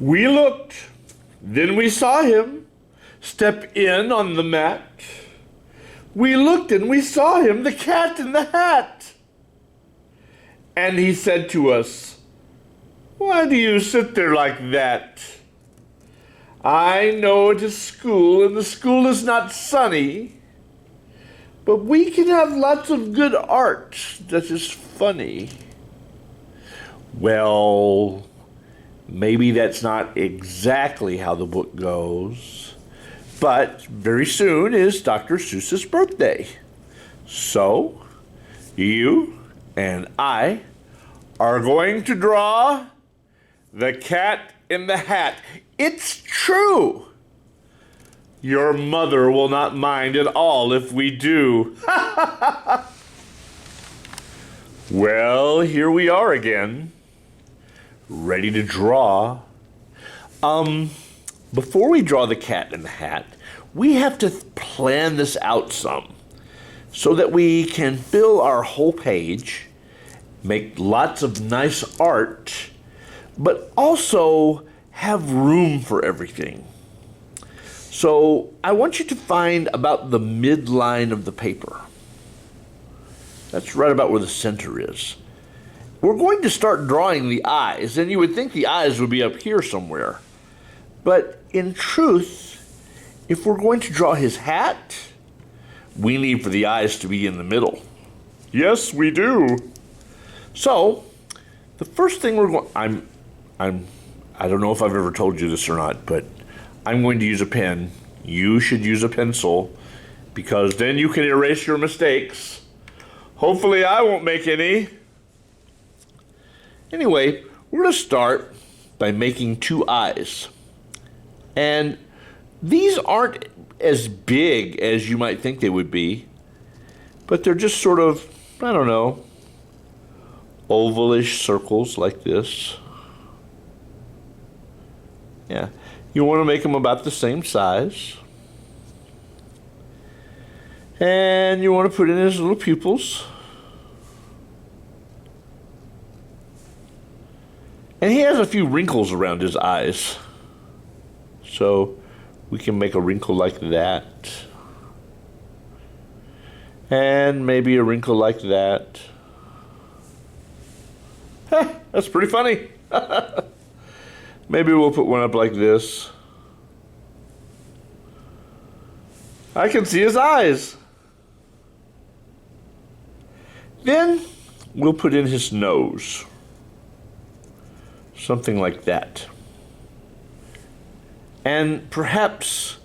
We looked, then we saw him step in on the mat. We looked and we saw him, the cat in the hat. And he said to us, "Why do you sit there like that? I know it is school and the school is not sunny, but we can have lots of good art that is funny." Well, maybe that's not exactly how the book goes, but very soon is Dr. Seuss's birthday. So, you and I are going to draw the cat in the hat. It's true. Your mother will not mind at all if we do. Well, here we are again, ready to draw. Before we draw the cat in the hat, we have to plan this out some so that we can fill our whole page, make lots of nice art, but also have room for everything. So I want you to find about the midline of the paper. That's right about where the center is. We're going to start drawing the eyes, and you would think the eyes would be up here somewhere. But in truth, if we're going to draw his hat, we need for the eyes to be in the middle. Yes, we do. So, the first thing we're going, I don't know if I've ever told you this or not, but I'm going to use a pen. You should use a pencil, because then you can erase your mistakes. Hopefully I won't make any. Anyway, we're going to start by making two eyes. And these aren't as big as you might think they would be, but they're just sort of, I don't know, ovalish circles like this. Yeah, you want to make them about the same size. And you want to put in his little pupils. And he has a few wrinkles around his eyes. So we can make a wrinkle like that. And maybe a wrinkle like that. That's pretty funny. Maybe we'll put one up like this. I can see his eyes. Then we'll put in his nose. Something like that. And perhaps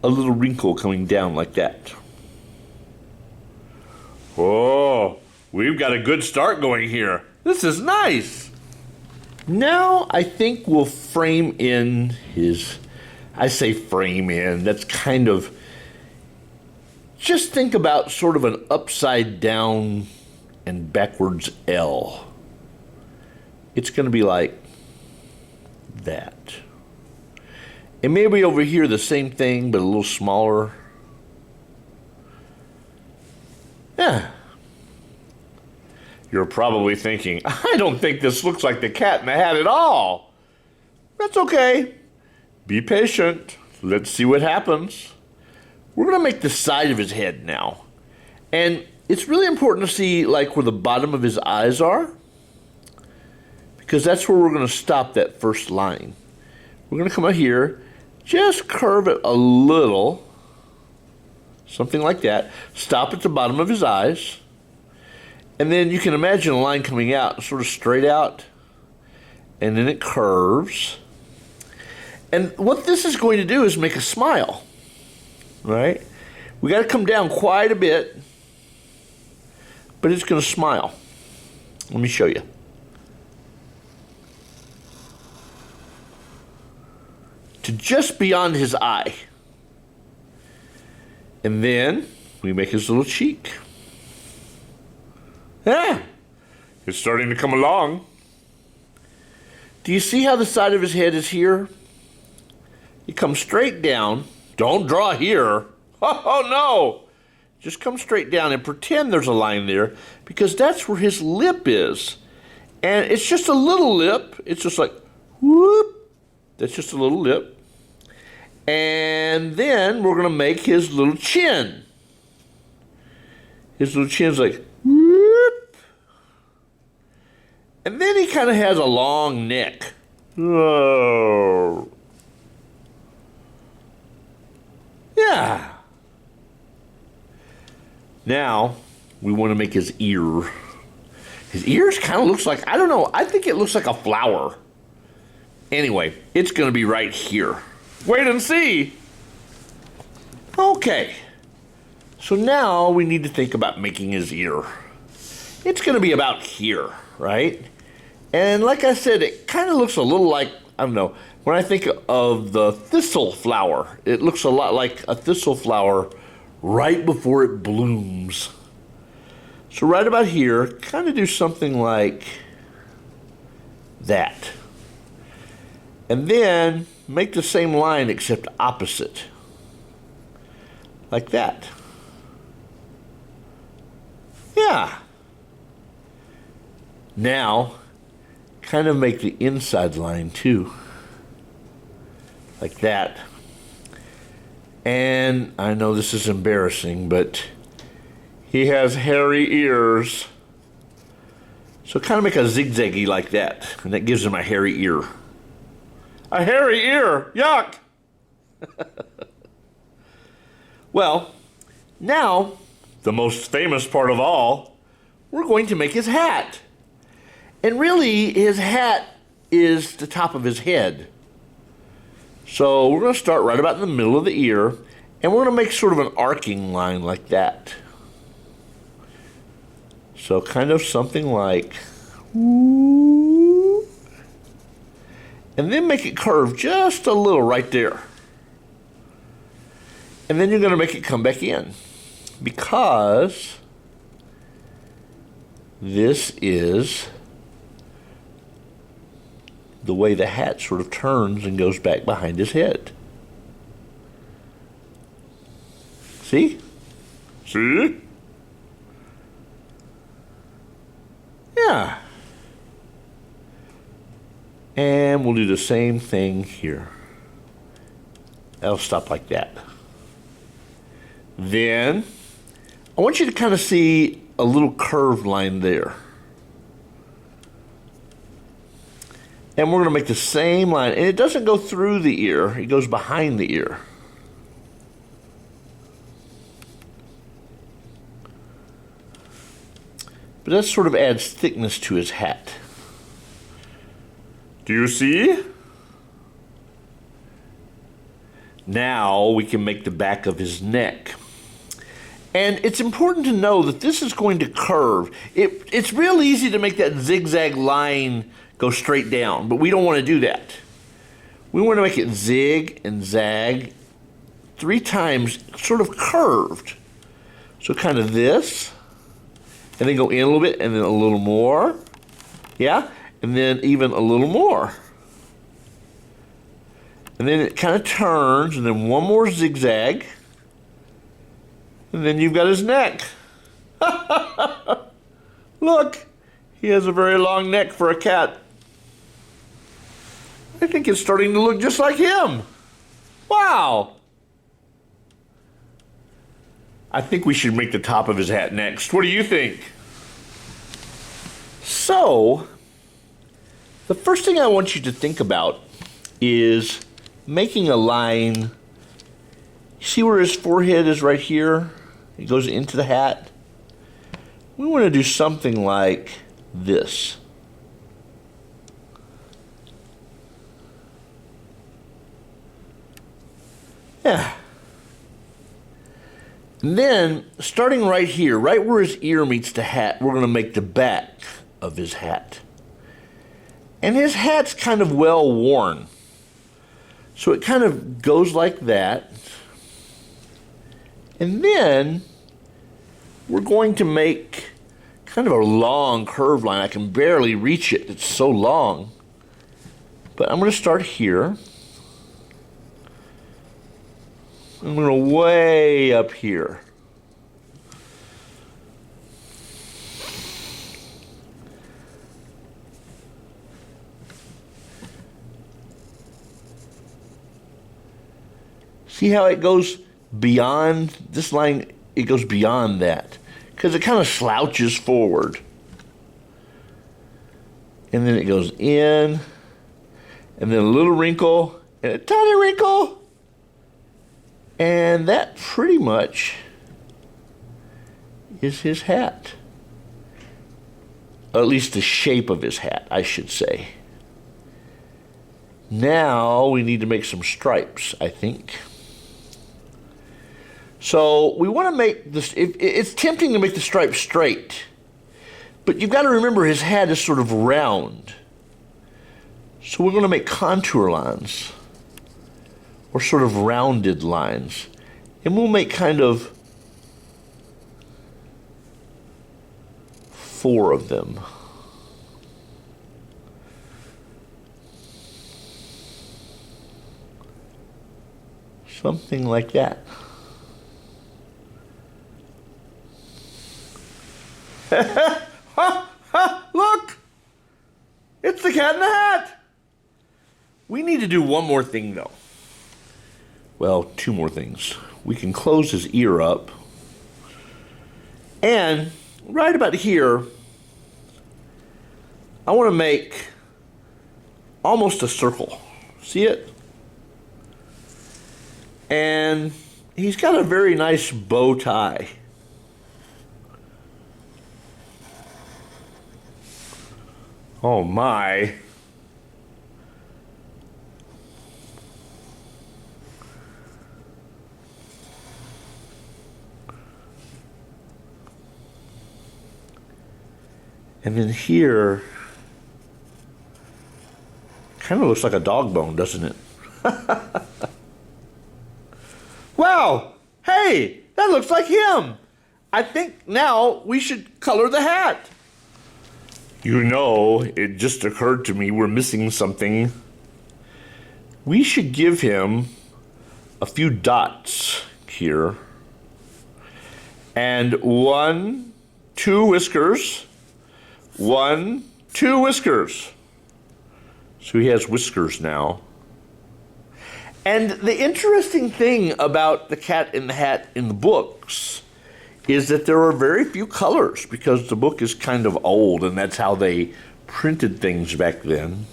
a little wrinkle coming down like that. Oh, we've got a good start going here. This is nice. Now I think we'll frame in his, I say frame in, that's kind of, just think about sort of an upside down and backwards L. It's going to be like that. And maybe over here the same thing, but a little smaller. Yeah. You're probably thinking, I don't think this looks like the cat in the hat at all. That's okay. Be patient. Let's see what happens. We're going to make the side of his head now. And it's really important to see like where the bottom of his eyes are, because that's where we're going to stop that first line. We're going to come out here, just curve it a little, something like that. Stop at the bottom of his eyes. And then you can imagine a line coming out, sort of straight out, and then it curves. And what this is going to do is make a smile, right? We got to come down quite a bit, but it's going to smile. Let me show you. To just beyond his eye. And then we make his little cheek. Yeah, it's starting to come along. Do you see how the side of his head is here? You come straight down. Don't draw here. Oh, no. Just come straight down and pretend there's a line there, because that's where his lip is. And it's just a little lip. It's just like, whoop, That's just a little lip. And then we're going to make his little chin. His little chin's like, whoop. And then he kind of has a long neck. Oh. Yeah. Now, we want to make his ear. His ears kind of looks like, I don't know, I think it looks like a flower. Anyway, it's going to be right here. Wait and see. Okay. So now we need to think about making his ear. It's going to be about here, right? And like I said, it kind of looks a little like, I don't know, when I think of the thistle flower, it looks a lot like a thistle flower right before it blooms. So right about here, kind of do something like that. And then make the same line except opposite. Like that. Yeah. Now, kind of make the inside line too. Like that. And I know this is embarrassing, but he has hairy ears. So kind of make a zigzaggy like that, and that gives him a hairy ear. A hairy ear! Yuck! Well, now, the most famous part of all, we're going to make his hat. And really, his hat is the top of his head. So we're going to start right about in the middle of the ear, and we're going to make sort of an arcing line like that. So kind of something like, woo, and then make it curve just a little right there. And then you're going to make it come back in, because this is the way the hat sort of turns and goes back behind his head. See? See? Yeah. And we'll do the same thing here. That'll stop like that. Then, I want you to kind of see a little curved line there. And we're going to make the same line. And it doesn't go through the ear. It goes behind the ear. But that sort of adds thickness to his hat. Do you see? Now we can make the back of his neck. And it's important to know that this is going to curve. It's real easy to make that zigzag line go straight down, but we don't want to do that. We want to make it zig and zag 3 times, sort of curved. So kind of this, and then go in a little bit, and then a little more. Yeah? And then even a little more. And then it kind of turns, and then one more zigzag. And then you've got his neck. Look, he has a very long neck for a cat. I think it's starting to look just like him. Wow. I think we should make the top of his hat next. What do you think? So, the first thing I want you to think about is making a line. See where his forehead is right here? It goes into the hat. We want to do something like this. Yeah. And then, starting right here, right where his ear meets the hat, we're going to make the back of his hat. And his hat's kind of well worn. So it kind of goes like that. And then we're going to make kind of a long curved line. I can barely reach it. It's so long. But I'm going to start here. I'm going to way up here. See how it goes beyond this line? It goes beyond that because it kind of slouches forward. And then it goes in, and then a little wrinkle, and a tiny wrinkle. And that pretty much is his hat. Or at least the shape of his hat, I should say. Now we need to make some stripes, I think. So we want to make this, it's tempting to make the stripes straight, but you've got to remember his hat is sort of round. So we're going to make contour lines, or sort of rounded lines. And we'll make kind of 4 of them. Something like that. Ha, ha, look! It's the Cat in the Hat! We need to do one more thing, though. Well, 2 more things. We can close his ear up. And right about here, I want to make almost a circle. See it? And he's got a very nice bow tie. Oh my. And then here, kind of looks like a dog bone, doesn't it? Wow! Hey, that looks like him! I think now we should color the hat. You know, it just occurred to me we're missing something. We should give him a few dots here. And 1, 2 whiskers. 1, 2 whiskers. So he has whiskers now. And the interesting thing about the Cat in the Hat in the books is that there are very few colors because the book is kind of old and that's how they printed things back then.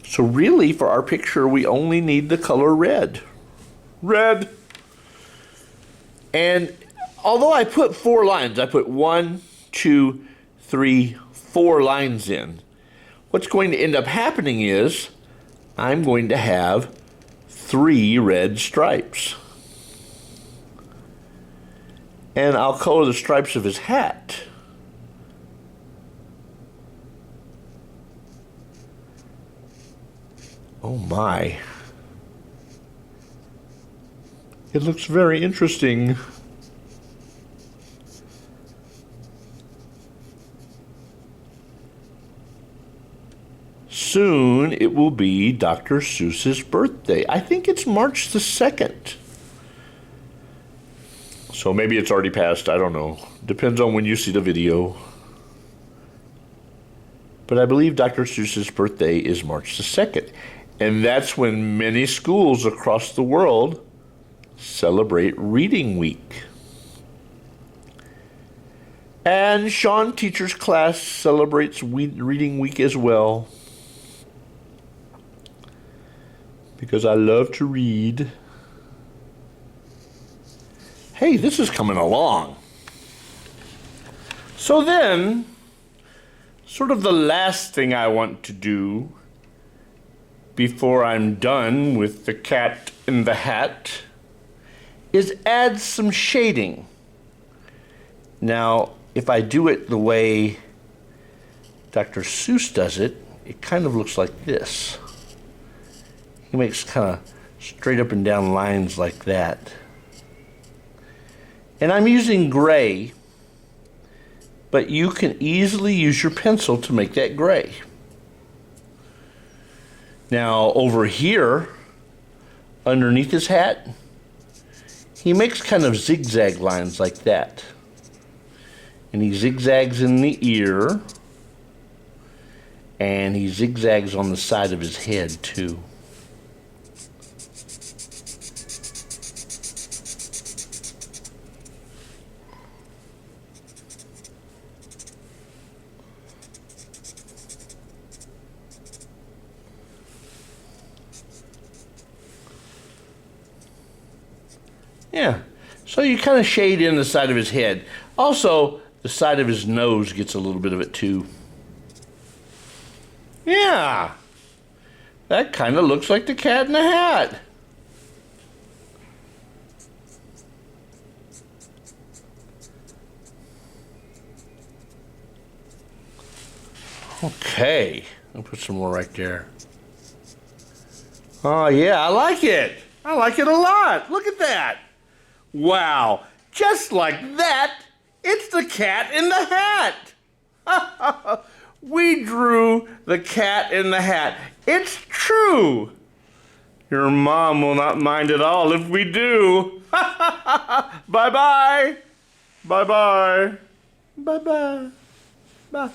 So really, for our picture, we only need the color red. Red! And although I put 4 lines, I put 1, 2, 3, 4 lines in, what's going to end up happening is I'm going to have 3 red stripes. And I'll color the stripes of his hat. Oh my. It looks very interesting. Soon it will be Dr. Seuss's birthday. I think it's March the 2nd. So maybe it's already passed, I don't know. Depends on when you see the video. But I believe Dr. Seuss's birthday is March the 2nd. And that's when many schools across the world celebrate Reading Week. And Sean Teacher's class celebrates Reading Week as well. Because I love to read. Hey, this is coming along. So then, sort of the last thing I want to do before I'm done with the Cat in the Hat is add some shading. Now, if I do it the way Dr. Seuss does it, it kind of looks like this. He makes kind of straight up and down lines like that. And I'm using gray, but you can easily use your pencil to make that gray. Now over here, underneath his hat, he makes kind of zigzag lines like that. And he zigzags in the ear, and he zigzags on the side of his head too. Yeah. So you kind of shade in the side of his head. Also, the side of his nose gets a little bit of it too. Yeah. That kind of looks like the Cat in the Hat. Okay. I'll put some more right there. Oh, yeah, I like it. I like it a lot. Look at that. Wow. Just like that, it's the Cat in the Hat. We drew the Cat in the Hat. It's true. Your mom will not mind at all if we do. Bye-bye. Bye-bye. Bye-bye. Bye.